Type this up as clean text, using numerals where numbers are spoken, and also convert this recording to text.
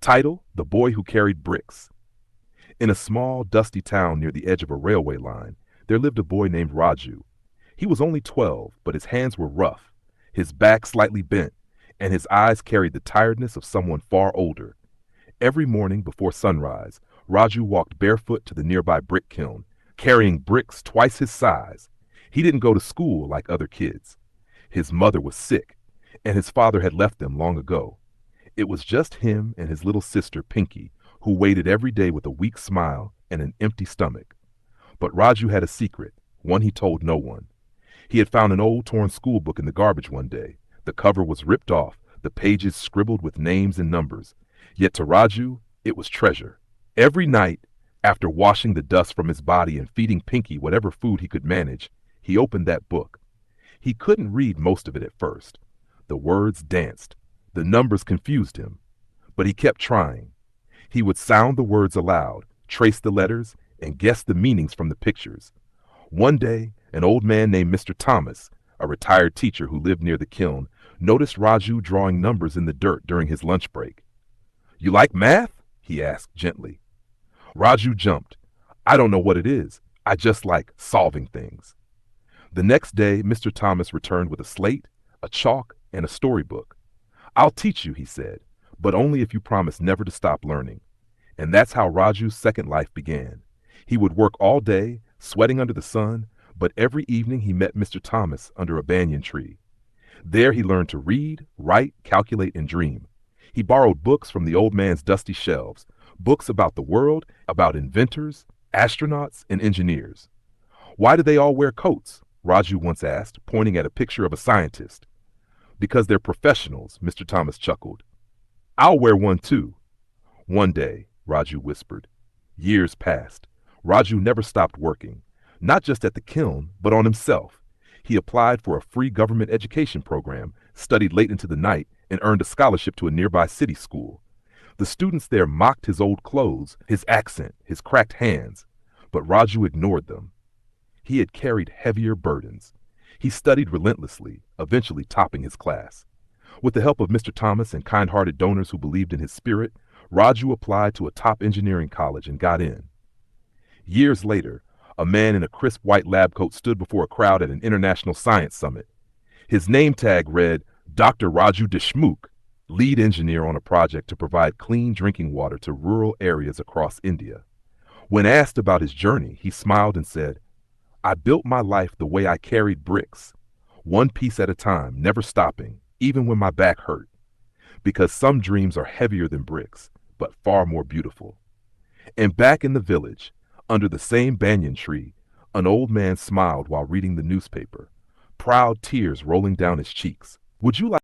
Title: The Boy Who Carried Bricks. In a small, dusty town near the edge of a railway line, there lived a boy named Raju. He was only 12, but his hands were rough, his back slightly bent, and his eyes carried the tiredness of someone far older. Every morning before sunrise, Raju walked barefoot to the nearby brick kiln, carrying bricks twice his size. He didn't go to school like other kids. His mother was sick, and his father had left them long ago. It was just him and his little sister, Pinky, who waited every day with a weak smile and an empty stomach. But Raju had a secret, one he told no one. He had found an old torn school book in the garbage one day. The cover was ripped off, the pages scribbled with names and numbers. Yet to Raju, it was treasure. Every night, after washing the dust from his body and feeding Pinky whatever food he could manage, he opened that book. He couldn't read most of it at first. The words danced. The numbers confused him. But he kept trying. He would sound the words aloud, trace the letters, and guess the meanings from the pictures. One day, an old man named Mr. Thomas, a retired teacher who lived near the kiln, noticed Raju drawing numbers in the dirt during his lunch break. "You like math?" he asked gently. Raju jumped. "I don't know what it is. I just like solving things." The next day, Mr. Thomas returned with a slate, a chalk, and a storybook. "I'll teach you," he said, "but only if you promise never to stop learning." And that's how Raju's second life began. He would work all day, sweating under the sun, but every evening he met Mr. Thomas under a banyan tree. There he learned to read, write, calculate, and dream. He borrowed books from the old man's dusty shelves, books about the world, about inventors, astronauts, and engineers. "Why do they all wear coats?" Raju once asked, pointing at a picture of a scientist. "Because they're professionals," Mr. Thomas chuckled. "I'll wear one too." "One day," Raju whispered. Years passed. Raju never stopped working, not just at the kiln, but on himself. He applied for a free government education program, studied late into the night, and earned a scholarship to a nearby city school. The students there mocked his old clothes, his accent, his cracked hands, but Raju ignored them. He had carried heavier burdens. He studied relentlessly, eventually topping his class. With the help of Mr. Thomas and kind-hearted donors who believed in his spirit, Raju applied to a top engineering college and got in. Years later, a man in a crisp white lab coat stood before a crowd at an international science summit. His name tag read, "Dr. Raju Deshmukh, lead engineer on a project to provide clean drinking water to rural areas across India." When asked about his journey, he smiled and said, "I built my life the way I carried bricks, one piece at a time, never stopping, even when my back hurt. Because some dreams are heavier than bricks, but far more beautiful." And back in the village, under the same banyan tree, an old man smiled while reading the newspaper, proud tears rolling down his cheeks. "Would you like